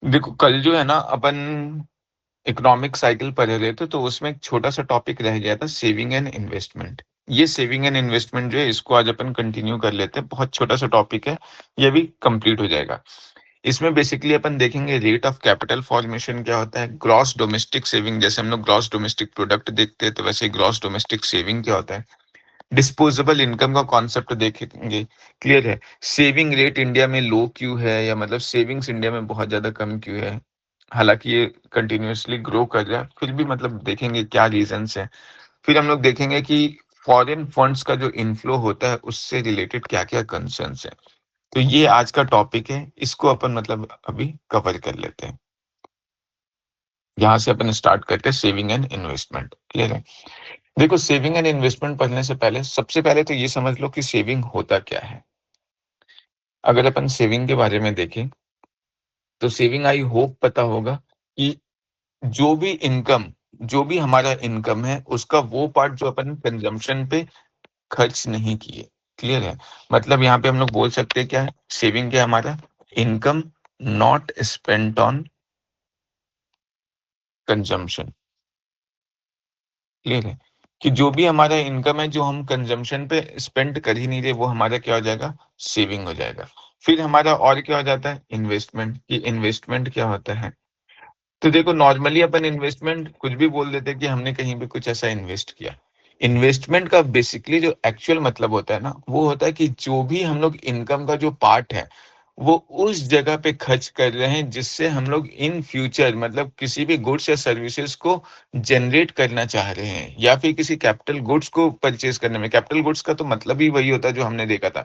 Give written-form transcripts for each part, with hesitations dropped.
देखो कल जो है ना अपन इकोनॉमिक साइकिल पढ़ रहे थे, तो उसमें एक छोटा-सा टॉपिक रह गया था सेविंग एंड इन्वेस्टमेंट। ये सेविंग एंड इन्वेस्टमेंट जो है इसको आज अपन कंटिन्यू कर लेते हैं। बहुत छोटा-सा टॉपिक है, ये भी कंप्लीट हो जाएगा। इसमें बेसिकली अपन देखेंगे रेट ऑफ कैपिटल फॉर्मेशन क्या होता है, ग्रॉस डोमेस्टिक सेविंग, जैसे हम लोग ग्रॉस डोमेस्टिक प्रोडक्ट देखते हैं तो वैसे ही ग्रॉस डोमेस्टिक सेविंग क्या होता है, डिस्पोजेबल इनकम का कॉन्सेप्ट देखेंगे। क्लियर है? सेविंग रेट इंडिया में लो क्यों है, या मतलब सेविंग्स इंडिया में बहुत ज्यादा कम क्यों है, हालांकि ये कंटिन्यूअसली ग्रो कर रहा है, फिर भी मतलब देखेंगे क्या रीजंस है। फिर हम लोग देखेंगे कि फॉरेन फंड्स का जो इनफ्लो होता है उससे रिलेटेड क्या क्या कंसर्न्स है। तो ये आज का टॉपिक है, इसको अपन मतलब अभी कवर कर लेते हैं। यहाँ से अपन स्टार्ट करते हैं सेविंग एंड इन्वेस्टमेंट। क्लियर है? देखो सेविंग एंड इन्वेस्टमेंट पढ़ने से पहले सबसे पहले तो ये समझ लो कि सेविंग होता क्या है। अगर अपन सेविंग के बारे में देखें तो सेविंग आई होप पता होगा कि जो भी इनकम जो भी हमारा इनकम है उसका वो पार्ट जो अपन कंजम्पशन पे खर्च नहीं किए। क्लियर है? मतलब यहाँ पे हम लोग बोल सकते हैं क्या है सेविंग, क्या है हमारा income not spent on consumption. Clear है? कि जो भी हमारा इनकम है जो हम कंजम्पशन पे स्पेंड कर ही नहीं रहे वो हमारा क्या हो जाएगा, सेविंग हो जाएगा। फिर हमारा और क्या हो जाता है, इन्वेस्टमेंट। कि इन्वेस्टमेंट क्या होता है, तो देखो नॉर्मली अपन इन्वेस्टमेंट कुछ भी बोल देते हैं कि हमने कहीं भी कुछ ऐसा इन्वेस्ट किया। इन्वेस्टमेंट का बेसिकली जो एक्चुअल मतलब होता है ना, वो होता है कि जो भी हम लोग इनकम का जो पार्ट है वो उस जगह पे खर्च कर रहे हैं जिससे हम लोग इन फ्यूचर मतलब किसी भी गुड्स या सर्विसेज को जनरेट करना चाह रहे हैं, या फिर किसी कैपिटल गुड्स को परचेज करने में। कैपिटल गुड्स का तो मतलब ही वही होता है जो हमने देखा था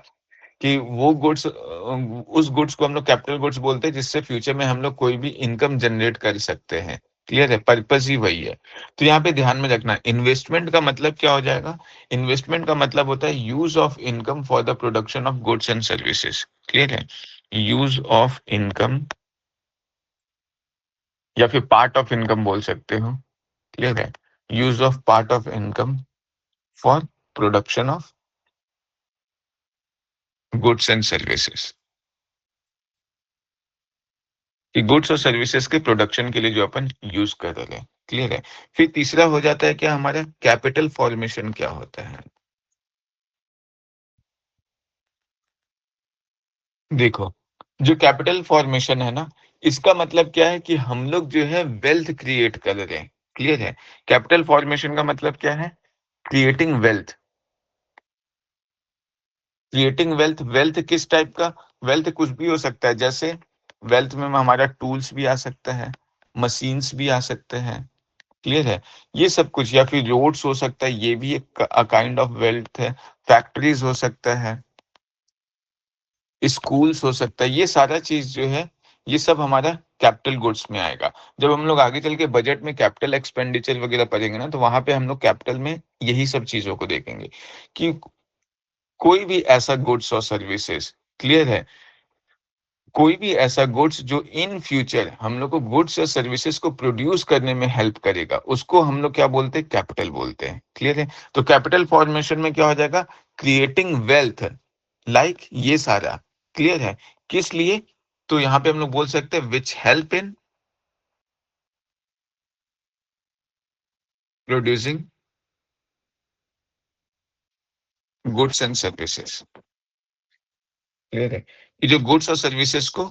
कि वो गुड्स, उस गुड्स को हम लोग कैपिटल गुड्स बोलते हैं जिससे फ्यूचर में हम लोग कोई भी इनकम जनरेट कर सकते हैं। क्लियर है? पर्पस ही वही है। तो यहाँ पे ध्यान में रखना, इन्वेस्टमेंट का मतलब क्या हो जाएगा, इन्वेस्टमेंट का मतलब होता है use of income for the production of goods and services. Clear है? यूज ऑफ इनकम या फिर पार्ट ऑफ इनकम बोल सकते हो। क्लियर है? Use of part of income for production of goods and services, कि गुड्स और सर्विसेज के प्रोडक्शन के लिए जो अपन यूज कर रहे हैं। क्लियर है? फिर तीसरा हो जाता है क्या हमारा कैपिटल फॉर्मेशन क्या होता है। देखो जो कैपिटल फॉर्मेशन है ना, इसका मतलब क्या है कि हम लोग जो है वेल्थ क्रिएट कर रहे हैं। क्लियर है? कैपिटल फॉर्मेशन का मतलब क्या है, creating wealth. Creating wealth, wealth किस टाइप का, वेल्थ कुछ भी हो सकता है। जैसे वेल्थ में हमारा टूल्स भी आ सकता है, मशीन्स भी आ सकते हैं। क्लियर है? ये सब कुछ, या फिर रोड्स हो सकता है, ये भी एक काइंड ऑफ वेल्थ है। फैक्ट्रीज हो सकता है, स्कूल्स हो सकता है, ये सारा चीज जो है ये सब हमारा कैपिटल गुड्स में आएगा। जब हम लोग आगे चल के बजट में कैपिटल एक्सपेंडिचर वगैरह पढ़ेंगे ना, तो वहां पे हम लोग कैपिटल में यही सब चीजों को देखेंगे कि कोई भी ऐसा गुड्स और सर्विसेज। क्लियर है? कोई भी ऐसा गुड्स जो इन फ्यूचर हम लोग को गुड्स या सर्विसेज को प्रोड्यूस करने में हेल्प करेगा, उसको हम लोग क्या बोलते हैं, कैपिटल बोलते हैं। क्लियर है? तो कैपिटल फॉर्मेशन में क्या हो जाएगा, क्रिएटिंग वेल्थ, लाइक ये सारा। क्लियर है? किस लिए, तो यहाँ पे हम लोग बोल सकते हैं which help in producing goods and services. Clear है? कि जो गुड्स और सर्विसेज को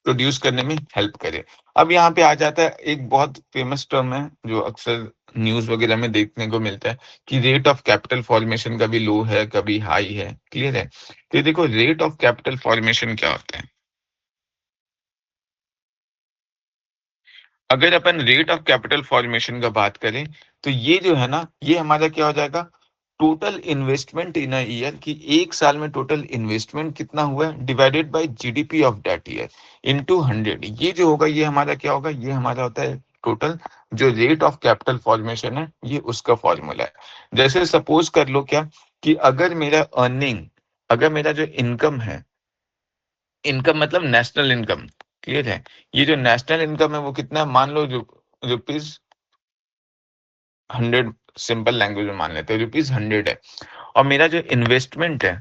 प्रोड्यूस करने में हेल्प करे। अब यहाँ पे आ जाता है एक बहुत फेमस टर्म है जो अक्सर न्यूज वगैरह में देखने को मिलता है कि रेट ऑफ कैपिटल फॉर्मेशन कभी लो है कभी हाई है। क्लियर है? तो ये देखो रेट ऑफ कैपिटल फॉर्मेशन क्या होता है। अगर अपन रेट ऑफ कैपिटल फॉर्मेशन का बात करें तो ये जो है ना, ये हमारा क्या हो जाएगा, total investment in a year, की एक साल में टोटल इन्वेस्टमेंट कितना हुआ है divided by GDP of that year into 100। ये जो होगा ये हमारा क्या होगा, ये हमारा होता है टोटल जो रेट ऑफ कैपिटल फॉर्मेशन है, ये उसका फॉर्मूला है। जैसे सपोज कर लो क्या, कि अगर मेरा अर्निंग, अगर मेरा जो इनकम है, इनकम मतलब नेशनल इनकम। क्लियर है? ये जो नेशनल इनकम है वो कितना है, मान लो रुपीज 100, सिंपल लैंग्वेज में मान लेते हैं रुपीज 100 है। और मेरा जो इन्वेस्टमेंट है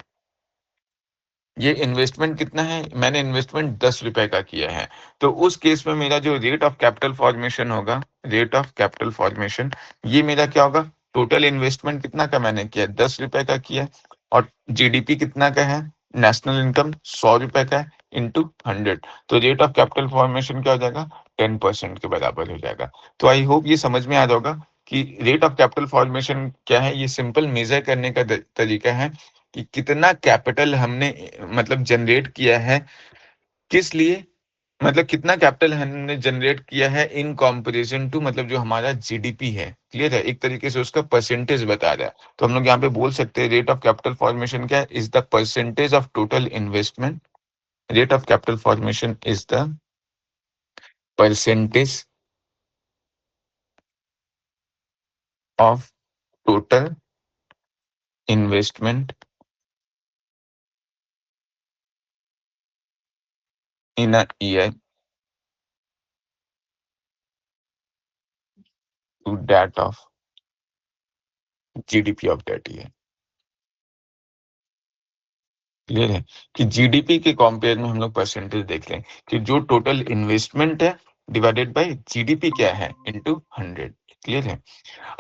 ये इन्वेस्टमेंट कितना है? मैंने इन्वेस्टमेंट ₹10 का किया है। तो उस केस में मेरा जो रेट ऑफ कैपिटल फॉर्मेशन होगा, रेट ऑफ कैपिटल फॉर्मेशन, ये मेरा क्या होगा? टोटल इन्वेस्टमेंट कितना का मैंने किया? ₹10 का किया और जीडीपी कितना का है? नेशनल इनकम ₹100 का है इंटू 100, तो रेट ऑफ कैपिटल फॉर्मेशन क्या हो जाएगा? 10% के बराबर हो जाएगा। तो आई होप ये समझ में आ रहा होगा कि रेट ऑफ कैपिटल फॉर्मेशन क्या है? ये सिंपल मेजर करने का तरीका है कि कितना कैपिटल हमने मतलब जनरेट किया है, किस लिए? मतलब कितना कैपिटल हमने जनरेट किया है इन कंपैरिजन टू, मतलब जो हमारा जीडीपी है, क्लियर है? एक तरीके से उसका परसेंटेज बता रहा है। तो हम लोग यहाँ पे बोल सकते हैं रेट ऑफ कैपिटल फॉर्मेशन क्या है? Is the percentage of total investment. Rate of capital formation is the percentage of total investment in a year to that of GDP of that year. Clear है कि GDP के compare में हम लोग percentage देख लें कि जो टोटल इन्वेस्टमेंट है डिवाइडेड बाय जीडीपी क्या है इनटू 100। क्लियर है?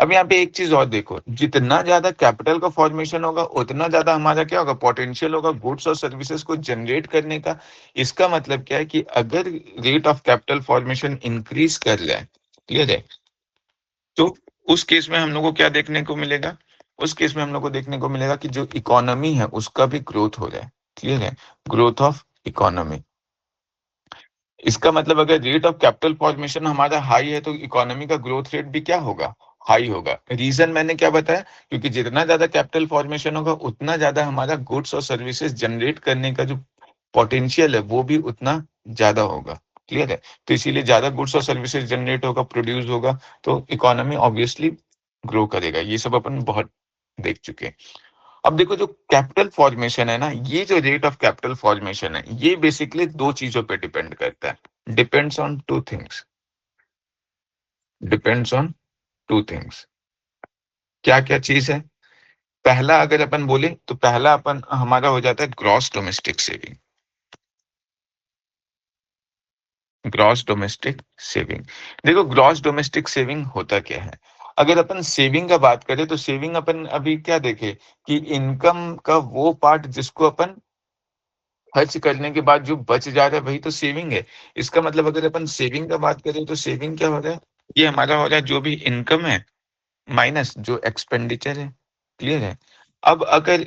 अब यहाँ पे एक चीज और देखो, जितना ज्यादा कैपिटल का फॉर्मेशन होगा उतना ज्यादा हमारा क्या होगा? पोटेंशियल होगा गुड्स और सर्विसेज को जनरेट करने का। इसका मतलब क्या है कि अगर rate of capital formation increase कर जाए, क्लियर है, तो उस केस में हम लोग को क्या देखने को मिलेगा? उस केस में हम लोग को देखने को मिलेगा कि जो इकोनॉमी है उसका भी ग्रोथ हो रहा है। क्लियर है? Growth of economy. इसका मतलब अगर रेट ऑफ कैपिटल फॉर्मेशन हमारा हाई है तो इकोनॉमी का ग्रोथ रेट भी क्या होगा? हाई होगा। रीजन मैंने क्या बताया? क्योंकि जितना ज्यादा कैपिटल फॉर्मेशन होगा उतना ज्यादा हमारा गुड्स और सर्विसेज जनरेट करने का जो पोटेंशियल है वो भी उतना ज्यादा होगा। क्लियर है? तो इसीलिए ज्यादा गुड्स और सर्विसेज जनरेट होगा, प्रोड्यूस होगा, तो इकोनॉमी ऑब्वियसली ग्रो करेगा। ये सब अपन बहुत देख चुके हैं। अब देखो जो कैपिटल फॉर्मेशन है ना, ये जो रेट ऑफ कैपिटल फॉर्मेशन है ये बेसिकली दो चीजों पे डिपेंड करता है। Depends on two things. Depends on two things. क्या क्या चीज है? पहला अगर अपन बोले तो पहला अपन हमारा हो जाता है gross domestic saving. Gross domestic saving. देखो ग्रॉस डोमेस्टिक सेविंग होता क्या है? अगर अपन सेविंग का बात करें तो सेविंग अपन अभी क्या देखे कि इनकम का वो पार्ट जिसको अपन खर्च करने के बाद जो बच जा रहा है वही तो सेविंग है। इसका मतलब अगर अपन सेविंग का बात करें तो सेविंग क्या हो रहा है? ये हमारा हो रहा है जो भी इनकम है माइनस जो एक्सपेंडिचर है। क्लियर है? अब अगर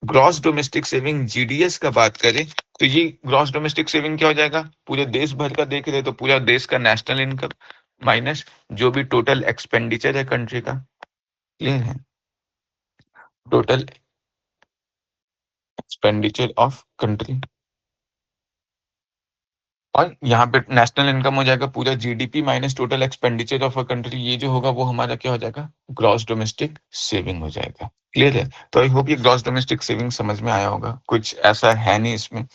ग्रॉस डोमेस्टिक सेविंग जीडीएस का बात करें तो ये ग्रॉस डोमेस्टिक सेविंग क्या हो जाएगा? पूरे देश भर का देख रहे तो पूरा देश का नेशनल इनकम माइनस जो भी टोटल एक्सपेंडिचर है कंट्री का। क्लियर है? टोटल एक्सपेंडिचर ऑफ कंट्री, और यहाँ पे नेशनल इनकम हो जाएगा पूरा GDP minus total expenditure of a country. ये जो होगा वो हमारा क्या हो जाएगा? ग्रॉस डोमेस्टिक सेविंग हो जाएगा। क्लियर है? तो आई होप ये ग्रॉस डोमेस्टिक सेविंग समझ में आया होगा। कुछ ऐसा है नहीं इसमें,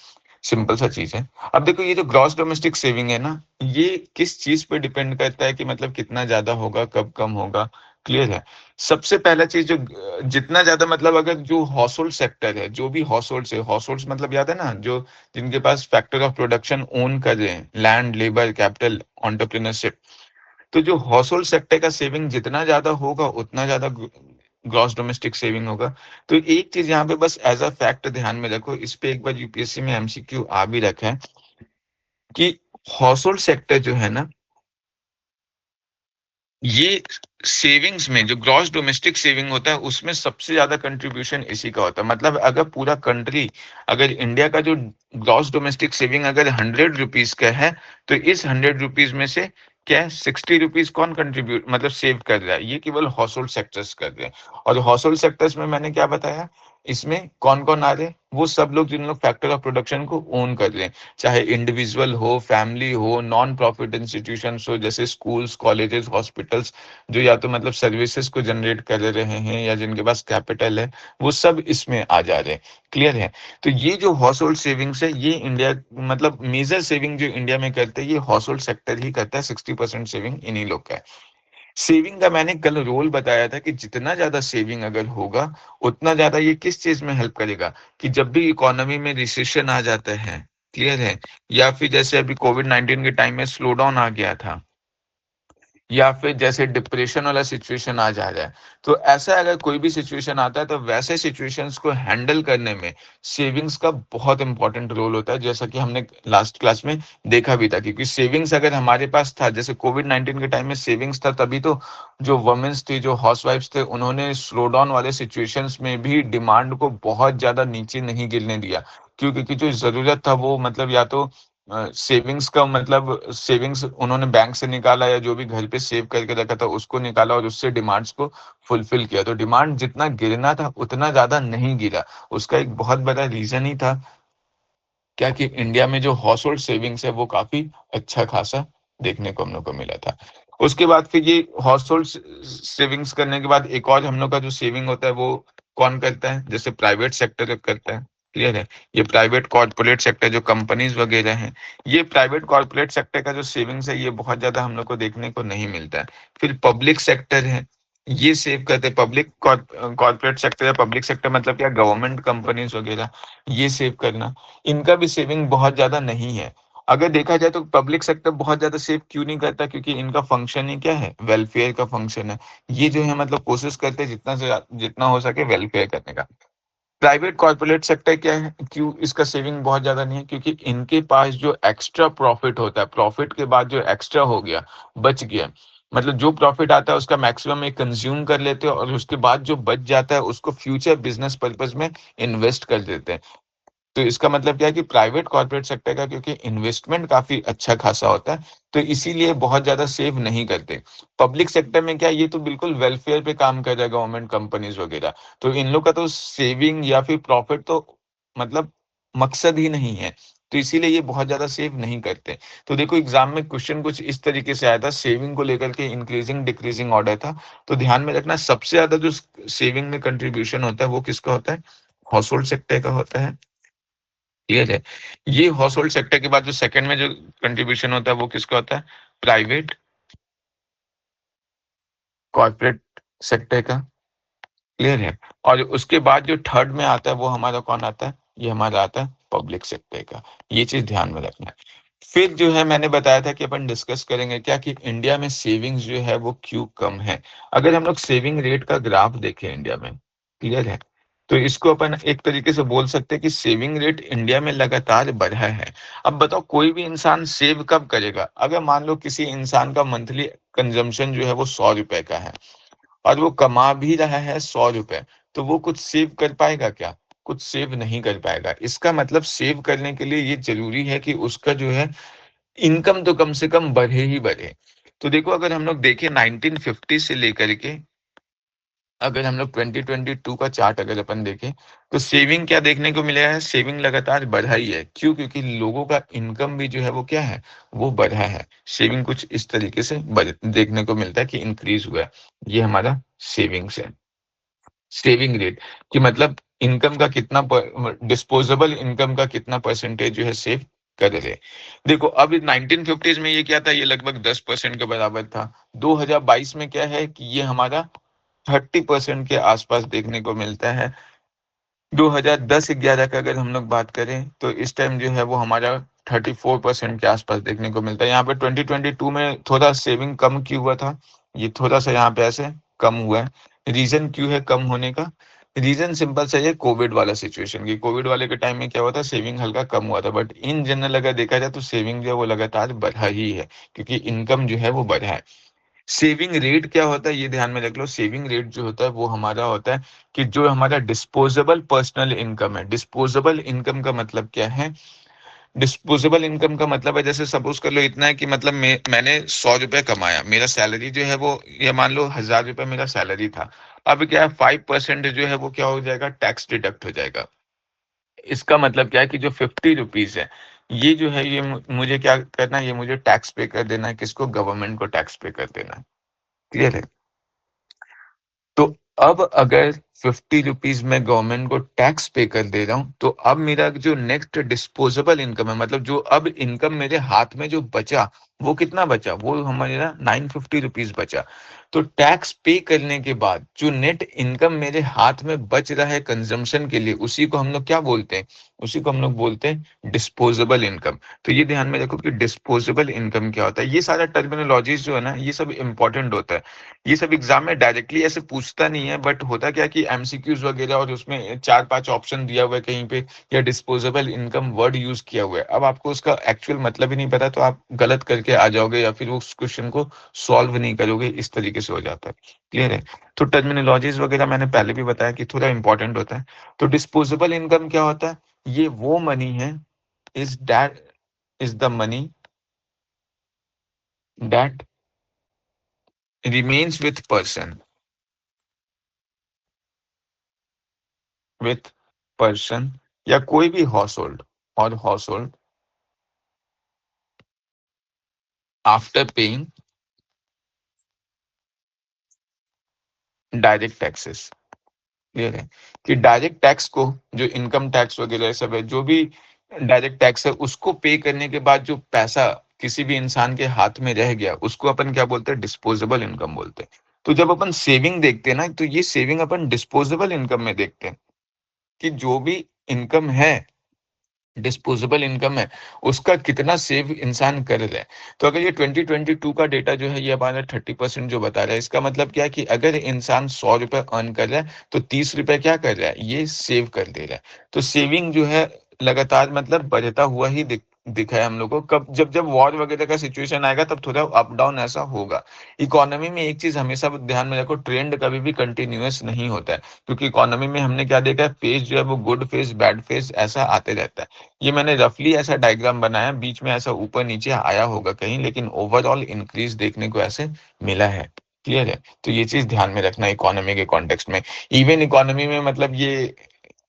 सिंपल सा चीज है। अब देखो ये जो ग्रॉस डोमेस्टिक सेविंग है ना, ये किस चीज पे डिपेंड करता है कि मतलब कितना ज्यादा होगा, कब कम होगा? क्लियर है? सबसे पहला चीज जो जितना ज्यादा मतलब अगर जो हाउस होल्ड सेक्टर है, जो भी हाउस होल्ड है, हाउस होल्ड मतलब याद है ना, जो जिनके पास फैक्टर ऑफ प्रोडक्शन ओन कर रहे हैं, लैंड, लेबर, कैपिटल, एंटरप्रेन्योरशिप, तो जो हाउस होल्ड सेक्टर का सेविंग जितना ज्यादा होगा उतना ज्यादा ग्रॉस डोमेस्टिक सेविंग होगा। तो एक चीज यहाँ पे बस एज अ फैक्ट ध्यान में रखो, इस पे एक बार यूपीएससी में एमसीक्यू आ भी रखा है कि हाउस होल्ड सेक्टर जो है ना, ये सेविंग्स में जो ग्रॉस डोमेस्टिक सेविंग होता है उसमें सबसे ज्यादा कंट्रीब्यूशन इसी का होता है। मतलब अगर पूरा कंट्री, अगर इंडिया का जो ग्रॉस डोमेस्टिक सेविंग अगर 100 रुपीज का है, तो इस 100 रुपीज में से क्या है, 60 रुपीज कौन कंट्रीब्यूट मतलब सेव कर रहा है? ये केवल हाउस होल्ड सेक्टर्स कर रहे हैं। और हाउस होल्ड सेक्टर्स में मैंने क्या बताया, इसमें कौन कौन आ रहे हैं? वो सब लोग जिन लोग फैक्टर ऑफ प्रोडक्शन को ओन कर रहे हैं, चाहे इंडिविजुअल हो, फैमिली हो, नॉन प्रॉफिट इंस्टीट्यूशन हो जैसे स्कूल्स, कॉलेजेस, हॉस्पिटल्स, जो या तो मतलब सर्विसेज को जनरेट कर रहे हैं या जिनके पास कैपिटल है, वो सब इसमें आ जा रहे हैं। क्लियर है? तो ये जो हाउस होल्ड सेविंग्स है ये इंडिया मतलब मेजर सेविंग जो इंडिया में करते हैं ये हाउस होल्ड सेक्टर ही करता है। 60% सेविंग इन्हीं लोग का है। सेविंग का मैंने कल रोल बताया था कि जितना ज़्यादा सेविंग अगर होगा, उतना ज़्यादा ये किस चीज़ में हेल्प करेगा कि जब भी इकोनॉमी में रिसेशन आ जाता है, क्लियर है? या फिर जैसे अभी कोविड-19 के टाइम में स्लो डाउन आ गया था, या फिर जैसे डिप्रेशन वाला सिचुएशन आ जा रहा है। तो ऐसा अगर कोई भी सिचुएशन आता है तो वैसे सिचुएशंस को हैंडल करने में सेविंग्स का बहुत इम्पोर्टेंट रोल होता है, जैसा कि हमने लास्ट क्लास में देखा भी था, क्योंकि सेविंग्स अगर हमारे पास था, जैसे कोविड-19 के टाइम में सेविंग्स था, तभी तो जो वुमेन्स थी, जो हाउसवाइफ्स थे, उन्होंने स्लो डाउन वाले सिचुएशंस में भी डिमांड को बहुत ज़्यादा नीचे नहीं गिरने दिया। क्यों? क्योंकि जो ज़रूरत था वो मतलब या तो सेविंग्स का मतलब सेविंग्स उन्होंने बैंक से निकाला या जो भी घर पे सेव करके रखा था उसको निकाला और उससे डिमांड्स को फुलफिल किया। तो डिमांड जितना गिरना था उतना ज़्यादा नहीं गिरा। उसका एक बहुत बड़ा रीज़न ही था क्या कि इंडिया में जो हाउस होल्ड सेविंग्स है वो काफ़ी अच्छा खासा देखने को हम लोग को मिला था। उसके बाद फिर ये हाउस होल्ड सेविंग्स करने के बाद एक और हम लोग का जो सेविंग होता है वो कौन करता है? जैसे प्राइवेट सेक्टर करता है, क्लियर है? ये प्राइवेट कॉर्पोरेट सेक्टर जो कंपनीज़ वगैरह हैं, ये प्राइवेट कॉर्पोरेट सेक्टर का जो सेविंग्स है ये बहुत ज़्यादा हम लोग को देखने को नहीं मिलता है। फिर पब्लिक सेक्टर है, ये सेव करते हैं पब्लिक कॉर्पोरेट सेक्टर या पब्लिक सेक्टर मतलब क्या गवर्नमेंट कंपनीज़ वगैरह, ये सेव करना। इनका भी सेविंग बहुत ज़्यादा नहीं है। अगर देखा जाए तो पब्लिक सेक्टर बहुत ज़्यादा सेव क्यों नहीं करता? क्योंकि इनका फंक्शन ही क्या है? वेलफेयर का फंक्शन है। ये जो है मतलब कोशिश करते हैं जितना हो सके वेलफेयर करने का। प्राइवेट कॉर्पोरेट सेक्टर क्या है? क्यों इसका सेविंग बहुत ज़्यादा नहीं है? क्योंकि इनके पास जो एक्स्ट्रा प्रॉफिट होता है, प्रॉफिट के बाद जो एक्स्ट्रा हो गया, बच गया, मतलब जो प्रॉफिट आता है उसका मैक्सिमम ये कंज़्यूम कर लेते हैं और उसके बाद जो बच जाता है उसको फ्यूचर बिज़नेस पर्पज़ में इन्वेस्ट कर देते हैं। तो इसका मतलब क्या है कि प्राइवेट कॉर्पोरेट सेक्टर का क्योंकि इन्वेस्टमेंट काफ़ी अच्छा खासा होता है, तो इसीलिए बहुत ज़्यादा सेव नहीं करते। पब्लिक सेक्टर में क्या है, ये तो बिल्कुल वेलफेयर पे काम कर रहा है गवर्नमेंट कंपनीज़ वगैरह, तो इन लोग का तो सेविंग या फिर प्रॉफिट तो मतलब मकसद ही नहीं है, तो इसीलिए ये बहुत ज़्यादा सेव नहीं करते। तो देखो एग्ज़ाम में क्वेश्चन कुछ इस तरीके से आया था, सेविंग को लेकर के इंक्रीज़िंग डिक्रीज़िंग ऑर्डर था, तो ध्यान में रखना सबसे ज़्यादा जो सेविंग में कंट्रीब्यूशन होता है, वो किसका होता है? हाउस होल्ड सेक्टर का होता है। क्लियर है? ये हाउसहोल्ड सेक्टर के बाद जो सेकंड में जो कंट्रीब्यूशन होता है वो किसका होता है? प्राइवेट कॉर्पोरेट सेक्टर का, क्लियर है? और उसके बाद जो थर्ड में आता है वो हमारा कौन आता है? ये हमारा आता है पब्लिक सेक्टर का। ये चीज़ ध्यान में रखना है। फिर जो है मैंने बताया था कि अपन डिस्कस करेंगे क्या कि इंडिया में सेविंग्स जो है वो क्यों कम है? अगर हम लोग सेविंग रेट का ग्राफ देखें इंडिया में, क्लियर है? तो इसको अपन एक तरीके से बोल सकते हैं कि सेविंग रेट इंडिया में लगातार बढ़ा है। अब बताओ कोई भी इंसान सेव कब करेगा? अगर मान लो किसी इंसान का मंथली कंजम्पशन जो है वो ₹100 का है और वो कमा भी रहा है ₹100, तो वो कुछ सेव कर पाएगा क्या? कुछ सेव नहीं कर पाएगा। इसका मतलब सेव करने के लिए ये ज़रूरी है कि उसका जो है इनकम तो कम से कम बढ़े ही बढ़े। तो देखो अगर हम लोग देखें 1950 से लेकर के अगर हम लोग 2022 का चार्ट अगर अपन देखें, तो सेविंग क्या देखने को मिला है? सेविंग लगातार बढ़ा ही है। क्यों? क्योंकि लोगों का इनकम भी जो है वो क्या है? वो बढ़ा है। सेविंग कुछ इस तरीके से बढ़ देखने को मिलता है कि इंक्रीज़ हुआ है। ये हमारा सेविंग्स है। सेविंग रेट कि मतलब इनकम का कितना डिस्पोजेबल इनकम का कितना परसेंटेज जो है सेव कर रहे। देखो अब 1950s में ये क्या था? ये लगभग 10% के बराबर था। 2022 में क्या है कि ये हमारा 30% के आसपास देखने को मिलता है। 2010-11 का अगर हम लोग बात करें तो इस टाइम जो है वो हमारा 34% के आसपास देखने को मिलता है। यहाँ पे 2022 में थोड़ा सेविंग कम क्यों हुआ था? ये थोड़ा-सा यहाँ पे ऐसे कम हुआ है। रीज़न क्यों है कम होने का? रीज़न सिंपल सा ही है कोविड वाला सिचुएशन कि कोविड वाले के टाइम में क्या हुआ था सेविंग हल्का कम हुआ था। बट इन जनरल अगर देखा जाए तो सेविंग जो है वो लगातार बढ़ा ही है क्योंकि इनकम जो है वो बढ़ा है। सेविंग रेट क्या होता है ये ध्यान में रख लो। सेविंग रेट जो होता है वो हमारा होता है कि जो हमारा डिस्पोजेबल पर्सनल इनकम है। डिस्पोजेबल इनकम का मतलब क्या है? डिस्पोजेबल इनकम का मतलब है जैसे सपोज कर लो इतना है कि मतलब मैंने ₹100 कमाया, मेरा सैलरी जो है वो ये मान लो ₹1000 मेरा सैलरी था। अब क्या है 5% जो है वो क्या हो जाएगा? टैक्स डिडक्ट हो जाएगा। इसका मतलब क्या है कि जो ₹50 है, ये जो है ये मुझे क्या करना है? ये मुझे टैक्स पे कर देना है। किसको? गवर्नमेंट को टैक्स पे कर देना है। क्लियर है? तो अब अगर ₹50 मैं गवर्नमेंट को टैक्स पे कर दे रहा हूँ, तो अब मेरा जो नेक्स्ट डिस्पोजेबल इनकम है, मतलब जो अब इनकम मेरे हाथ में जो बचा, वो कितना बचा? वो हमारा 950 रुपीज़ बचा। तो टैक्स पे करने के बाद जो नेट इनकम मेरे हाथ में बच रहा है कंज़म्पशन के लिए, उसी को हम लोग क्या बोलते हैं? उसी को हम लोग बोलते हैं डिस्पोज़ेबल इनकम। तो ये ध्यान में रखो कि डिस्पोज़ेबल इनकम क्या होता है? ये सारा टर्मिनोलॉजीज़ जो है ना, ये सब इम्पोर्टेंट होता है। ये सब एग्ज़ाम में डायरेक्टली ऐसे पूछता नहीं है, बट होता क्या है कि एमसीक्यूज़ वगैरह और उसमें 4-5 ऑप्शन दिया हुआ है कहीं पे, या डिस्पोजेबल इनकम वर्ड यूज़ किया हुआ है। अब आपको उसका एक्चुअल मतलब ही नहीं पता, तो आप गलत करके आ जाओगे या फिर उस क्वेश्चन को सॉल्व नहीं करोगे, इस तरीके से हो जाता है। क्लियर है? तो टर्मिनोलॉजीज़ वगैरह मैंने पहले भी बताया कि थोड़ा इम्पोर्टेंट होता है। तो डिस्पोजेबल इनकम क्या होता है? ये वो मनी है, is that is the money that remains with person या कोई भी household after paying direct taxes. Clear है? कि डायरेक्ट टैक्स को, जो इनकम टैक्स वगैरह सब है, जो भी डायरेक्ट टैक्स है, उसको पे करने के बाद जो पैसा किसी भी इंसान के हाथ में रह गया, उसको अपन क्या बोलते हैं? डिस्पोजेबल इनकम बोलते हैं। तो जब अपन सेविंग देखते हैं ना, तो ये सेविंग अपन डिस्पोजेबल इनकम में देखते हैं कि जो भी इनकम है, डिस्पोजेबल इनकम है, उसका कितना सेव इंसान कर रहा है। तो अगर ये 2022 का डेटा जो है, ये हमारा 30% जो बता रहा है, इसका मतलब क्या है कि अगर इंसान 100 रुपए अर्न कर रहा है, तो 30 रुपए क्या कर रहा है? ये सेव कर दे रहा है। तो सेविंग जो है लगातार मतलब बढ़ता हुआ ही दिखा है हम लोग को। कब जब जब वॉर वगैरह का सिचुएशन आएगा, तब थोड़ा अप डाउन ऐसा होगा। इकोनॉमी में एक चीज हमेशा ध्यान में रखो, ट्रेंड कभी भी कंटिन्यूअस नहीं होता है, क्योंकि इकोनॉमी में हमने क्या देखा है, फेज जो है वो गुड फेज, बैड फेज ऐसा आते रहता है। ये मैंने रफली ऐसा डायग्राम बनाया, बीच में ऐसा ऊपर नीचे आया होगा कहीं, लेकिन ओवरऑल इंक्रीज देखने को ऐसे मिला है। क्लियर है? तो ये चीज ध्यान में रखना इकोनॉमी के कॉन्टेक्स्ट में। इवन इकोनॉमी में मतलब ये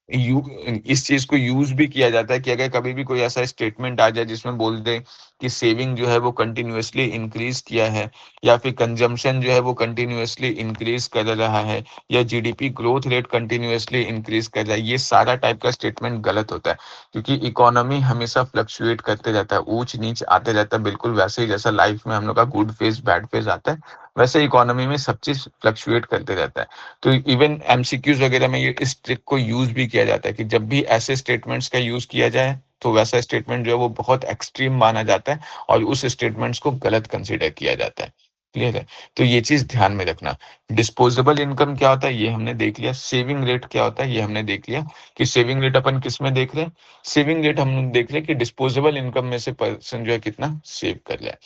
यू इस चीज को यूज भी किया जाता है कि अगर कभी भी कोई ऐसा स्टेटमेंट आ जाए जिसमें बोल दे कि सेविंग जो है वो कंटिन्यूअसली इंक्रीज किया है, या फिर कंजम्पशन जो है वो कंटिन्यूअसली इंक्रीज कर रहा है, या GDP growth rate continuously increase कर रहा है, ये सारा टाइप का स्टेटमेंट गलत होता है। क्योंकि इकोनॉमी हमेशा फ्लक्चुएट करते रहता है, ऊंच नीच आते रहता है, बिल्कुल वैसे ही जैसा लाइफ में हम लोग का गुड फेज बैड फेज आता है, वैसे इकोनॉमी में सब चीज फ्लक्चुएट करते रहता है। तो इवन एमसीक्यूज वगैरह में ये इस ट्रिक को यूज भी किया जाता है कि जब भी ऐसे स्टेटमेंट्स का यूज किया जाए, तो वैसा स्टेटमेंट जो है वो बहुत एक्सट्रीम माना जाता है, और उस स्टेटमेंट्स को गलत कंसीडर किया जाता है। क्लियर है? तो ये चीज ध्यान में रखना। डिस्पोजेबल इनकम क्या होता है, ये हमने देख लिया। सेविंग रेट क्या होता है, ये हमने देख लिया कि सेविंग रेट अपन किस में देख रहे हैं। सेविंग रेट हम देख रहे हैं कि डिस्पोजेबल इनकम में से पर्सन जो है कितना सेव कर रहा है।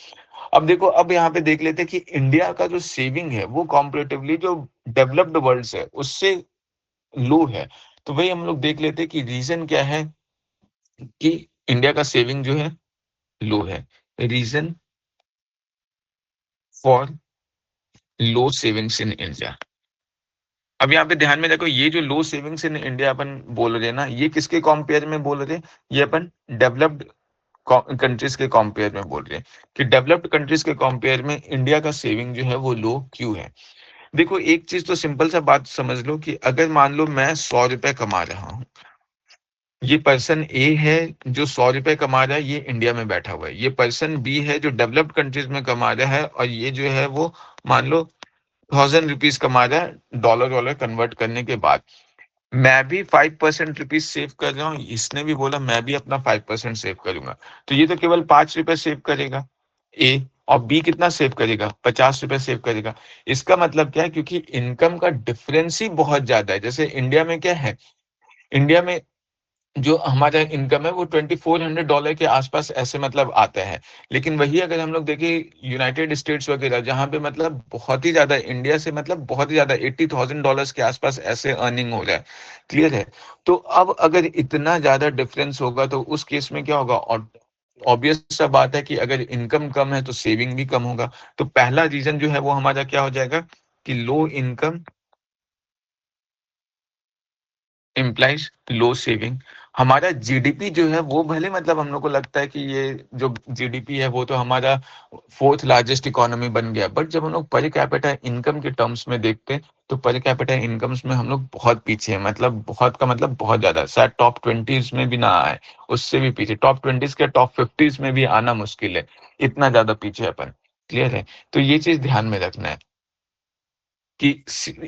अब देखो, अब यहाँ पे देख लेते हैं कि इंडिया का जो सेविंग है वो कॉम्परेटिवली जो डेवलप्ड वर्ल्ड है उससे लो है। तो वही हम लोग देख लेते हैं कि रीजन क्या है कि इंडिया का सेविंग जो है लो है। Reason for low savings in India. अब यहाँ पे ध्यान में देखो, ये जो लो सेविंग्स इन इंडिया अपन बोल रहे हैं ना, ये किसके कंपेयर में बोल रहे हैं? ये अपन डेवलप्ड कंट्रीज के कंपेयर में बोल रहे हैं कि डेवलप्ड कंट्रीज के कंपेयर में इंडिया का सेविंग जो है वो लो क्यों है। देखो, एक चीज तो सिंपल सा बात समझ लो कि अगर मान लो मैं 100 रुपए कमा रहा हूँ, ये पर्सन ए है जो 100 रुपए कमा रहा है, ये इंडिया में बैठा हुआ है। ये पर्सन बी है जो डेवलप्ड कंट्रीज में कमा रहा है, और ये जो है वो मान लो 1000 रुपीज कमा रहा है, डॉलर वॉलर कन्वर्ट करने के बाद। मैं भी 5% रुपीज सेव कर रहा हूँ, इसने भी बोला मैं भी अपना 5% सेव करूंगा। तो ये तो केवल 5 रुपए सेव करेगा ए, और बी कितना सेव करेगा? 50 रुपए सेव करेगा। इसका मतलब क्या है? क्योंकि इनकम का डिफरेंस ही बहुत ज्यादा है। जैसे इंडिया में क्या है, इंडिया में जो हमारा इनकम है वो $2400 के आसपास ऐसे मतलब आता है। लेकिन वही अगर हम लोग देखें यूनाइटेड स्टेट्स वगैरह, जहाँ पे मतलब बहुत ही ज्यादा, इंडिया से मतलब बहुत ही ज्यादा $80,000 के आसपास ऐसे अर्निंग हो रहा है। क्लियर है? तो अब अगर इतना ज्यादा डिफरेंस होगा, तो उस केस में क्या होगा? और ऑब्वियस सा बात है कि अगर इनकम कम है तो सेविंग भी कम होगा। तो पहला रीजन जो है वो हमारा क्या हो जाएगा कि लो इनकम इम्प्लाइज लो सेविंग। हमारा जीडीपी जो है वो भले मतलब हम लोग को लगता है कि ये जो जीडीपी है वो तो हमारा फोर्थ लार्जेस्ट इकोनॉमी बन गया, बट जब हम लोग पर कैपिटा इनकम के टर्म्स में देखते हैं तो पर कैपिटा इनकम्स में हम लोग बहुत पीछे हैं, मतलब बहुत का मतलब बहुत ज्यादा, शायद टॉप 20s में भी ना आए, उससे भी पीछे, टॉप 20s के टॉप 50s में भी आना मुश्किल है, इतना ज्यादा पीछे है अपन। क्लियर है? तो ये चीज ध्यान में रखना है कि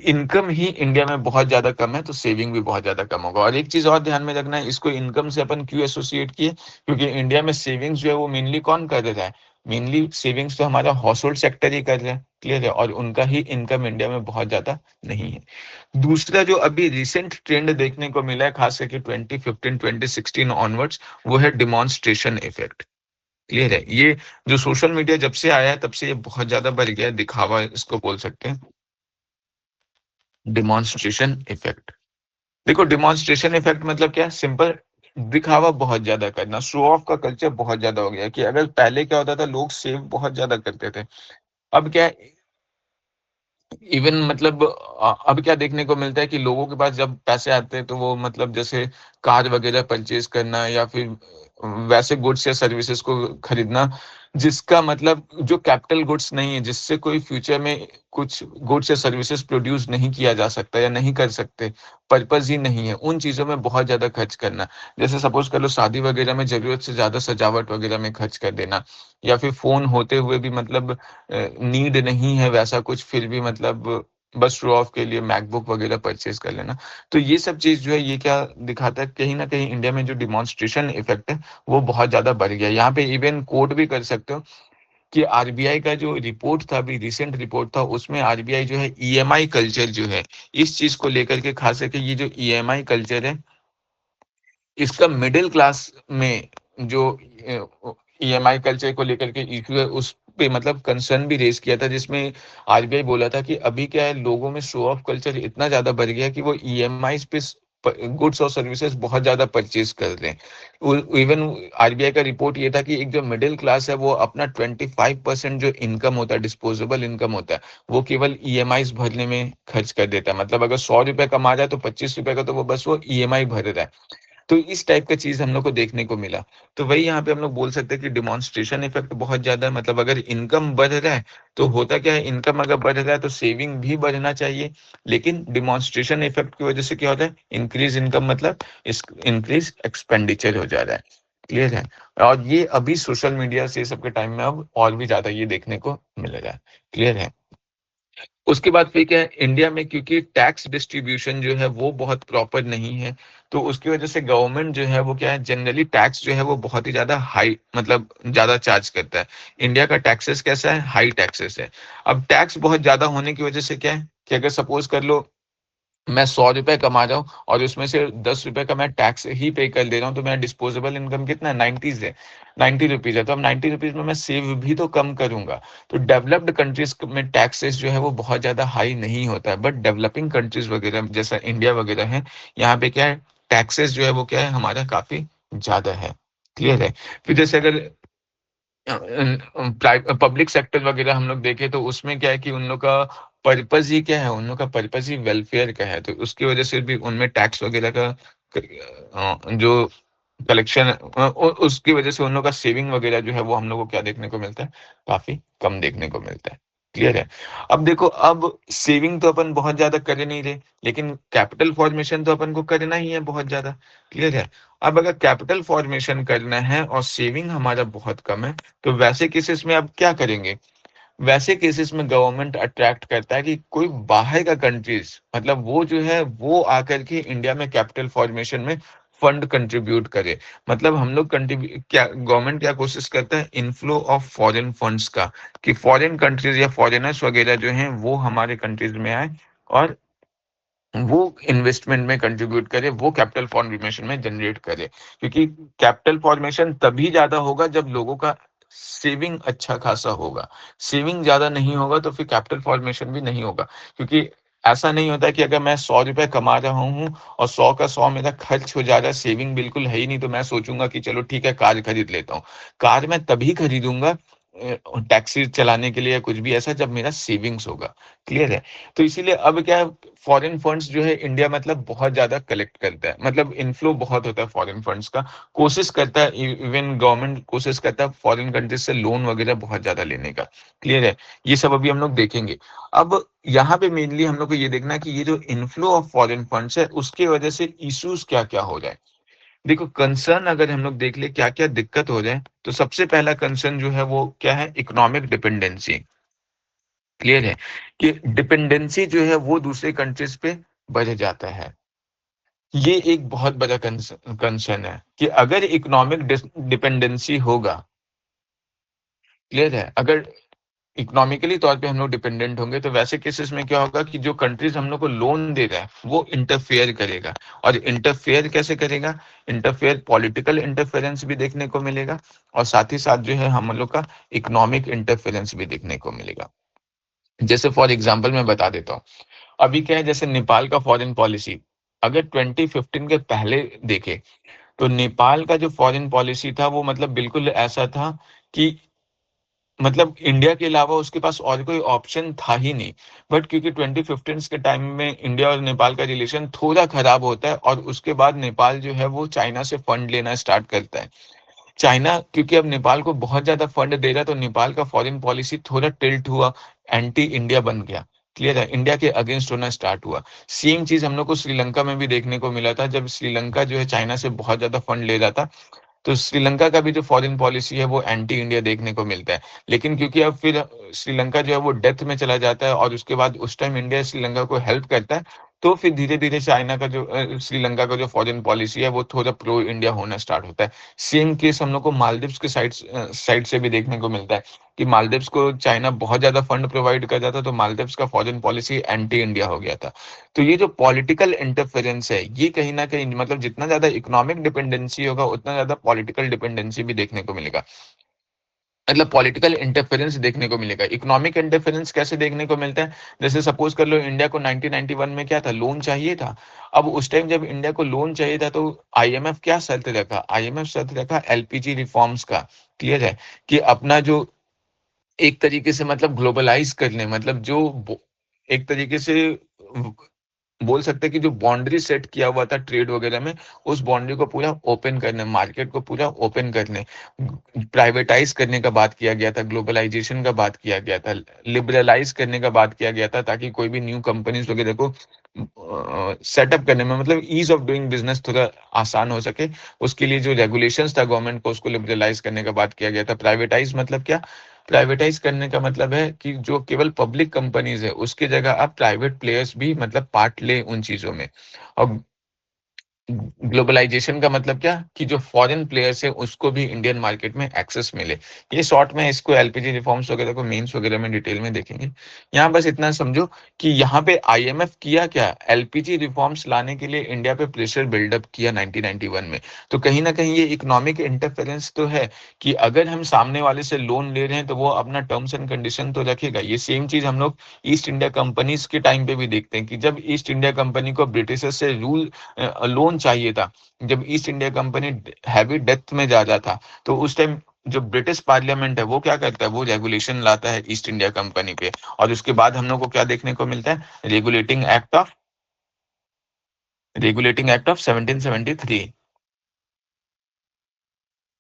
इनकम ही इंडिया में बहुत ज्यादा कम है तो सेविंग भी बहुत ज्यादा कम होगा। और एक चीज और ध्यान में रखना है, इसको इनकम से अपन क्यों एसोसिएट किए, क्योंकि इंडिया में सेविंग्स जो है वो मेनली कौन कर रहा है, मेनली सेविंग्स तो हमारा हाउस होल्ड सेक्टर ही कर रहा है। क्लियर है? और उनका ही इनकम इंडिया में बहुत ज्यादा नहीं है। दूसरा जो अभी रिसेंट ट्रेंड देखने को मिला है खास करके 2015 2016 ऑनवर्ड्स, वो है डिमॉन्स्ट्रेशन इफेक्ट। क्लियर है? ये जो सोशल मीडिया जब से आया है तब से ये बहुत ज्यादा बढ़ गया है, दिखावा इसको बोल सकते हैं, डिमॉन्स्ट्रेशन इफेक्ट। देखो डिमॉन्स्ट्रेशन इफेक्ट मतलब क्या है, सिंपल, दिखावा बहुत ज्यादा करना, शो ऑफ का कल्चर बहुत ज्यादा हो गया है। कि अगर पहले क्या होता था, लोग सेव बहुत ज्यादा करते थे, अब क्या है, इवन मतलब अब क्या देखने को मिलता है कि लोगों के पास जब पैसे आते हैं तो वो मतलब जैसे कार वगैरह परचेज करना या फिर वैसे गुड्स या सर्विसेज को खरीदना जिसका मतलब जो कैपिटल गुड्स नहीं है, जिससे कोई फ्यूचर में कुछ गुड्स या सर्विसेज प्रोड्यूस नहीं किया जा सकता या नहीं कर सकते, पर्पज ही नहीं है, उन चीजों में बहुत ज्यादा खर्च करना। जैसे सपोज कर लो शादी वगैरह में जरूरत से ज्यादा सजावट वगैरह में खर्च कर देना, या फिर फोन होते हुए भी मतलब नीड नहीं है वैसा कुछ, फिर भी मतलब बस शो ऑफ के लिए मैकबुक वगैरह परचेज कर लेना। तो ये सब चीज जो है ये क्या दिखाता है, कहीं ना कहीं इंडिया में जो डिमॉन्स्ट्रेशन इफेक्ट है वो बहुत ज्यादा बढ़ गया है। यहाँ पे इवन कोट भी कर सकते हो कि आरबीआई का जो रिपोर्ट था, अभी रिसेंट रिपोर्ट था, उसमें आरबीआई जो है ईएमआई कल्चर जो है इस चीज को लेकर के, खास करके ये जो ईएमआई कल्चर है इसका मिडिल क्लास में जो ईएमआई कल्चर को लेकर के इशू है उस पे मतलब कंसर्न भी रेज किया था, जिसमें आरबीआई बोला था कि अभी क्या है, लोगों में शो ऑफ कल्चर इतना ज्यादा बढ़ गया कि वो ईएमआई पे गुड्स और सर्विसेज बहुत ज्यादा परचेज कर रहे हैं। इवन आरबीआई का रिपोर्ट ये था कि एक जो मिडिल क्लास है वो अपना 25% जो इनकम होता है, डिस्पोजेबल इनकम होता है, वो केवल ईएमआई भरने में खर्च कर देता है। मतलब अगर 100 रुपए कमा रहा है तो 25 रुपए का तो वो बस वो ईएमआई भर रहा है। तो इस टाइप का चीज हम लोग को देखने को मिला। तो वही यहाँ पे हम लोग बोल सकते हैं कि डिमॉन्स्ट्रेशन इफेक्ट बहुत ज्यादा है। मतलब अगर इनकम बढ़ रहा है तो होता क्या है, इनकम अगर बढ़ रहा है तो सेविंग भी बढ़ना चाहिए, लेकिन डिमॉन्स्ट्रेशन इफेक्ट की वजह से क्या होता है, इंक्रीज इनकम मतलब इस इंक्रीज एक्सपेंडिचर हो जा रहा है। क्लियर है? और ये अभी सोशल मीडिया से सब के टाइम में अब और भी ज्यादा ये देखने को मिल रहा है। क्लियर है? उसके बाद फिर क्या है, इंडिया में क्योंकि टैक्स डिस्ट्रीब्यूशन जो है वो बहुत प्रॉपर नहीं है, तो उसकी वजह से गवर्नमेंट जो है वो क्या है, जनरली टैक्स जो है वो बहुत ही ज्यादा हाई मतलब ज्यादा चार्ज करता है। इंडिया का टैक्सेस कैसा है, हाई टैक्सेस है। अब टैक्स बहुत ज्यादा होने की वजह से क्या है कि अगर सपोज कर लो मैं 100 रुपए कमा रहा हूँ और उसमें से 10 रुपए का मैं टैक्स ही पे कर दे रहा हूँ, तो मेरा डिस्पोजेबल इनकम कितना है, 90s है, 90 रुपीज है। तो अब 90 रुपीज में मैं सेव भी तो कम करूंगा। तो डेवलप्ड कंट्रीज में टैक्सेस जो है वो बहुत ज्यादा हाई नहीं होता है, बट डेवलपिंग कंट्रीज वगैरह जैसा इंडिया वगैरह है, यहाँ पे क्या है, टैक्सेस जो है वो क्या है हमारा काफी ज्यादा है। क्लियर है? फिर जैसे अगर पब्लिक सेक्टर वगैरह हम लोग देखें तो उसमें क्या है कि उन लोग का पर्पस ही क्या है, उन लोग का पर्पस ही वेलफेयर का है, तो उसकी वजह से भी उनमें टैक्स वगैरह का जो कलेक्शन, उसकी वजह से उन लोग का सेविंग वगैरह जो है वो हम लोग को क्या देखने को मिलता है, काफी कम देखने को मिलता है। क्लियर है? अब देखो, अब सेविंग तो अपन बहुत ज्यादा कर नहीं रहे, लेकिन कैपिटल फॉर्मेशन तो अपन को करना ही है बहुत ज्यादा। क्लियर है? अब अगर कैपिटल फॉर्मेशन करना है और सेविंग हमारा बहुत कम है, तो वैसे केसेस में अब क्या करेंगे, वैसे केसेस में गवर्नमेंट अट्रैक्ट करता है कि कोई बाहर का कंट्रीज, मतलब वो जो है वो आकर के इंडिया में कैपिटल फॉर्मेशन में फंड कंट्रीब्यूट करे। मतलब हम लोग कंट्रीब्यूट क्या, गवर्नमेंट क्या कोशिश करता है, इनफ्लो ऑफ फॉरेन फंड्स का, कि फॉरेन कंट्रीज या फॉरेनर्स वगैरह जो हैं वो हमारे कंट्रीज में आए और वो इन्वेस्टमेंट में कंट्रीब्यूट करे, वो कैपिटल फॉर्मेशन में जनरेट करे। क्योंकि कैपिटल फॉर्मेशन तभी ज्यादा होगा जब लोगों का सेविंग अच्छा खासा होगा। सेविंग ज्यादा नहीं होगा तो फिर कैपिटल फॉर्मेशन भी नहीं होगा। क्योंकि ऐसा नहीं होता कि अगर मैं 100 रुपए कमा रहा हूँ और 100 का 100 मेरा खर्च हो जा रहा है, सेविंग बिल्कुल है ही नहीं, तो मैं सोचूंगा कि चलो ठीक है कार खरीद लेता हूँ। कार मैं तभी खरीदूंगा टैक्सी चलाने के लिए या कुछ भी ऐसा जब मेरा सेविंग्स होगा, क्लियर है? तो इसीलिए अब क्या है फॉरेन फंड्स जो है इंडिया मतलब बहुत ज़्यादा कलेक्ट करता है, मतलब इनफ्लो बहुत होता है फॉरेन फंड्स का, कोशिश करता है इवन गवर्नमेंट कोशिश करता है फॉरेन कंट्रीज से लोन वगैरह बहुत ज़्यादा लेने का, क्लियर है? ये सब अभी हम लोग देखेंगे। अब यहाँ पे मेनली हम लोग को ये देखना है कि ये जो इन्फ्लो ऑफ फॉरेन फंड्स है उसकी वजह से इश्यूज़ क्या-क्या हो रहे हैं। देखो कंसर्न अगर हम लोग देख ले क्या-क्या दिक्कत हो जाए, तो सबसे पहला कंसर्न जो है वो क्या है इकोनॉमिक डिपेंडेंसी, क्लियर है? कि डिपेंडेंसी जो है वो दूसरे कंट्रीज़ पे बढ़ जाता है। ये एक बहुत बड़ा कंसर्न है कि अगर इकोनॉमिक डिपेंडेंसी होगा, क्लियर है? अगर इकोनॉमिकली तौर पे हम लोग डिपेंडेंट होंगे तो वैसे केसेस में क्या होगा कि जो कंट्रीज हम लोग को लोन दे रहा है वो इंटरफेयर करेगा और इंटरफेयर कैसे करेगा इंटरफेयर पॉलिटिकल इंटरफेरेंस भी देखने को मिलेगा और साथ ही साथ जो है हम लोग का इकोनॉमिक इंटरफेरेंस भी देखने को मिलेगा जैसे फॉर एग्जांपल मैं बता देता हूँ अभी क्या है जैसे नेपाल का फॉरेन पॉलिसी अगर 2015 के पहले देखे तो नेपाल का जो फॉरेन पॉलिसी था वो मतलब बिल्कुल ऐसा था कि मतलब इंडिया के अलावा उसके पास और कोई ऑप्शन था ही नहीं। बट क्योंकि 2015 के टाइम में इंडिया और नेपाल का रिलेशन थोड़ा खराब होता है और उसके बाद नेपाल जो है वो चाइना से फंड लेना स्टार्ट करता है। चाइना क्योंकि अब नेपाल को बहुत ज़्यादा फंड दे रहा है तो नेपाल का फॉरेन पॉलिसी थोड़ा टिल्ट हुआ, एंटी इंडिया बन गया। क्लियर है? इंडिया के अगेंस्ट होना स्टार्ट हुआ। सेम चीज़ हम लोग को श्रीलंका में भी देखने को मिला था जब श्रीलंका जो है चाइना से बहुत ज़्यादा फंड ले रहा था तो श्रीलंका का भी जो फॉरेन पॉलिसी है वो एंटी इंडिया देखने को मिलता है। लेकिन क्योंकि अब फिर श्रीलंका जो है वो डेथ में चला जाता है और उसके बाद उस टाइम इंडिया श्रीलंका को हेल्प करता है, तो फिर धीरे-धीरे चाइना का जो श्रीलंका का जो फॉरेन पॉलिसी है वो थोड़ा प्रो इंडिया होना स्टार्ट होता है। सेम केस हम लोग को मालदीव्स के साइड से भी देखने को मिलता है कि मालदीव्स को चाइना बहुत ज़्यादा फंड प्रोवाइड कर रहा था, तो मालदीव्स का फॉरेन पॉलिसी एंटी इंडिया हो गया था। तो ये जो पॉलिटिकल इंटरफेरेंस है, ये कहीं न कहीं मतलब जितना ज़्यादा इकोनॉमिक डिपेंडेंसी होगा, उतना ज़्यादा पॉलिटिकल डिपेंडेंसी भी देखने को मिलेगा। मतलब पॉलिटिकल इंटरफेरेंस देखने को मिलेगा। इकोनॉमिक इंटरफेरेंस कैसे देखने को मिलता है? जैसे सपोज़ कर लो इंडिया को 1991 में क्या था? लोन चाहिए था। अब उस टाइम जब इंडिया को लोन चाहिए था, तो आईएमएफ क्या शर्त रखा? आईएमएफ शर्त रखा एलपीजी रिफॉर्म्स का, क्लियर है? कि अपना जो एक तरीके से मतलब ग्लोबलाइज़ कर लें, मतलब जो बो एक तरीके से बोल सकते हैं कि जो बाउंड्री सेट किया हुआ था ट्रेड वगैरह में, उस बाउंड्री को पूरा ओपन करने, मार्केट को पूरा ओपन करने, प्राइवेटाइज़ करने का बात किया गया था, ग्लोबलाइज़ेशन का बात किया गया था, लिबरलाइज़ करने का बात किया गया था ताकि कोई भी न्यू कंपनीज़ वगैरह को सेटअप करने में मतलब ईज़ ऑफ डूइंग बिज़नेस थोड़ा आसान हो सके। उसके लिए जो रेगुलेशंस था गवर्नमेंट को उसको लिबरलाइज़ करने का बात किया गया था। प्राइवेटाइज़ मतलब क्या? प्राइवेटाइज़ करने का मतलब है कि जो केवल पब्लिक कंपनीज़ है, उसकी जगह अब प्राइवेट प्लेयर्स भी मतलब पार्ट लें उन चीज़ों में। और ग्लोबलाइज़ेशन का मतलब क्या? कि जो फॉरेन प्लेयर्स हैं, उसको भी इंडियन मार्केट में एक्सेस मिले। ये शॉर्ट में इसको एलपीजी रिफॉर्म्स वगैरह को मेंस वगैरह में डिटेल में देखेंगे। यहाँ बस इतना समझो कि यहाँ पे आईएमएफ किया क्या? एलपीजी रिफॉर्म्स लाने के लिए इंडिया पे प्रेशर बिल्डअप किया 1991 में। तो कहीं न कहीं ये इकोनॉमिक इंटरफेरेंस तो है कि अगर हम सामने वाले से लोन ले रहे हैं, तो वो अपना टर्म्स एंड कंडीशन तो रखेगा। ये सेम चीज़ हम लोग ईस्ट इंडिया कंपनीज़ के टाइम पे भी देखते हैं कि जब ईस्ट इंडिया कंपनी को ब्रिटिशर्स से लोन चाहिए था। जब ईस्ट इंडिया कंपनी हैवी डेब्ट में जा रहा था, तो उस टाइम जो ब्रिटिश पार्लियामेंट है, वो क्या करता है? वो रेगुलेशन लाता है ईस्ट इंडिया कंपनी पे और उसके बाद हम लोग को क्या देखने को मिलता है? रेगुलेटिंग एक्ट ऑफ 1773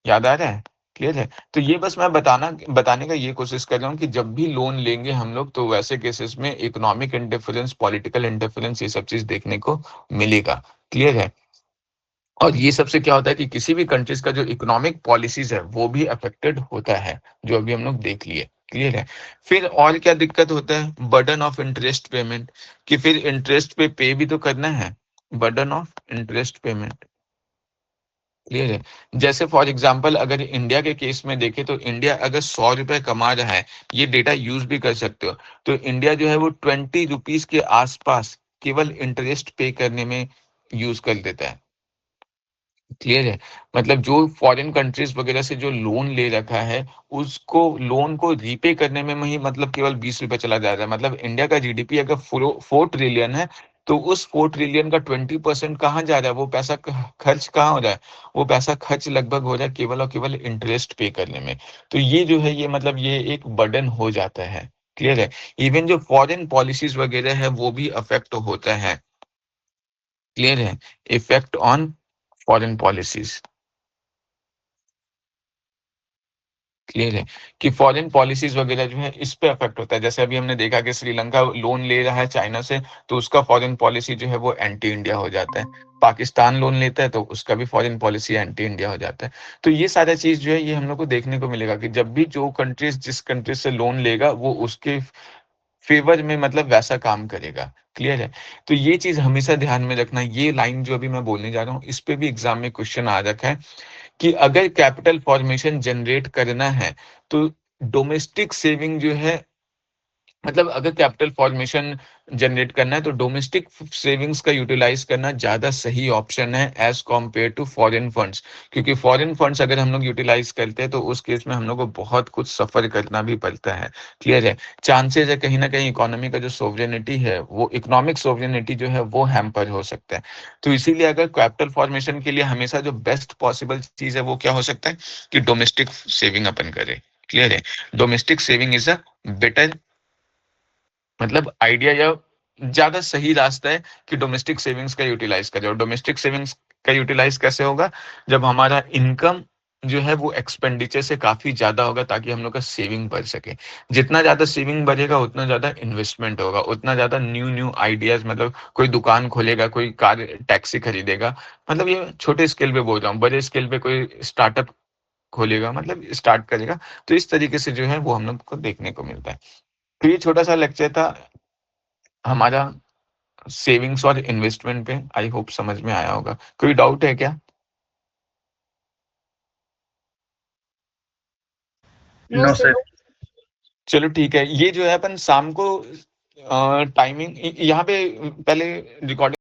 याद आ रहा है? क्लियर है? तो ये बस मैं बताने का ये कोशिश कर रहा हूँ कि जब भी लोन लेंगे हम लोग, तो वैसे केसेस में इकोनॉमिक इंटरफेरेंस, पॉलिटिकल इंटरफेरेंस ये सब चीज़ देखने को मिलेगा। क्लियर है? और ये सबसे क्या होता है कि किसी भी कंट्रीज़ का जो इकोनॉमिक पॉलिसीज़ है, वो भी अफ़ेक्टेड होता है, जो अभी हम लोग देख लिए, क्लियर है? फिर और क्या दिक्कत होता है? बर्डन ऑफ इंटरेस्ट पेमेंट कि फिर इंटरेस्ट पे भी तो करना है, burden of interest payment, clear है? जैसे फॉर एग्ज़ाम्पल अगर इंडिया के केस में देखें, तो इंडिया अगर ₹100 कमा रहा है, ये डेटा यूज़ भी कर सकते हो, तो इंडिया जो है वो ₹20 के आस-पास केवल इंटरेस्ट पे करने में यूज़ कर देता है। क्लियर है? मतलब जो फॉरेन कंट्रीज़ वगैरह से जो लोन ले रखा है, उसको लोन को रीपे करने में ही मतलब केवल ₹20 चला जा रहा है। मतलब इंडिया का जीडीपी अगर 4 ट्रिलियन है, तो उस 4 ट्रिलियन का 20% कहाँ जा रहा है? वो पैसा खर्च कहाँ हो रहा है? वो पैसा खर्च लगभग हो रहा है केवल और केवल इंटरेस्ट पे करने में। तो ये जो है ये मतलब ये एक बर्डन हो जाता है। क्लियर है? इवन जो फॉरेन पॉलिसीज़ वगैरह है वो भी अफ़ेक्ट होता है। क्लियर है? Effect on foreign policies. Clear है कि फॉरेन पॉलिसीज़ वगैरह जो है इस पे अफ़ेक्ट होता है। जैसे अभी हमने देखा कि श्रीलंका लोन ले रहा है चाइना से, तो उसका फॉरेन पॉलिसी जो है वो एंटी इंडिया हो जाता है। पाकिस्तान लोन लेता है तो उसका भी फॉरेन पॉलिसी एंटी इंडिया हो जाता है। तो ये सारा चीज़ जो है ये हम लोग को देखने को मिलेगा कि जब भी जो कंट्रीज़ जिस कंट्री से लोन लेगा वो उसके फ़ेवर में मतलब वैसा काम करेगा। क्लियर है? तो ये चीज़ हमेशा ध्यान में रखना। ये लाइन जो अभी मैं बोलने जा रहा हूँ इस पे भी एग्ज़ाम में क्वेश्चन आ रखा है कि अगर कैपिटल फॉर्मेशन जनरेट करना है, तो डोमेस्टिक सेविंग जो है मतलब अगर कैपिटल फॉर्मेशन जनरेट करना है तो डोमेस्टिक सेविंग्स का यूटिलाइज करना ज़्यादा सही ऑप्शन है as compare to foreign funds. क्योंकि फॉरेन फंड्स अगर हम लोग यूटिलाइज करते हैं तो उस केस में हम लोग को बहुत कुछ सफ़र करना भी पड़ता है। क्लियर है? चांसेज़ है कहीं न कहीं इकोनॉमी का जो सोवरेनिटी है, वो इकोनॉमिक सोवरेनिटी जो है वो हैम्पर हो सकता है। तो इसीलिए अगर कैपिटल फॉर्मेशन के लिए हमेशा जो बेस्ट पॉसिबल चीज़ है वो क्या हो सकता है कि डोमेस्टिक सेविंग अपन करें। क्लियर है? Domestic saving is a better मतलब आइडिया या ज़्यादा सही रास्ता है कि डोमेस्टिक सेविंग्स का यूटिलाइज़ करें और डोमेस्टिक सेविंग्स का यूटिलाइज़ कैसे होगा? जब हमारा इनकम जो है वो एक्सपेंडिचर से काफ़ी ज़्यादा होगा ताकि हम लोग का सेविंग बढ़ सके। जितना ज़्यादा सेविंग बढ़ेगा उतना ज़्यादा इन्वेस्टमेंट होगा, उतना ज़्यादा न्यू-न्यू आइडियाज़ मतलब कोई दुकान खोलेगा, कोई कार टैक्सी खरीदेगा। मतलब ये छोटे स्केल पे बोल रहा हूँ, बड़े स्केल पे कोई स्टार्टअप खोलेगा मतलब स्टार्ट करेगा। तो इस तरीके से जो है वो हम लोग को देखने को मिलता है। तो ये छोटा-सा लेक्चर था हमारा सेविंग्स और इन्वेस्टमेंट पे। आई होप समझ में आया होगा। कोई डाउट है क्या? No sir. चलो ठीक है। ये जो है अपन शाम को टाइमिंग यहाँ पे पहले रिकॉर्डिंग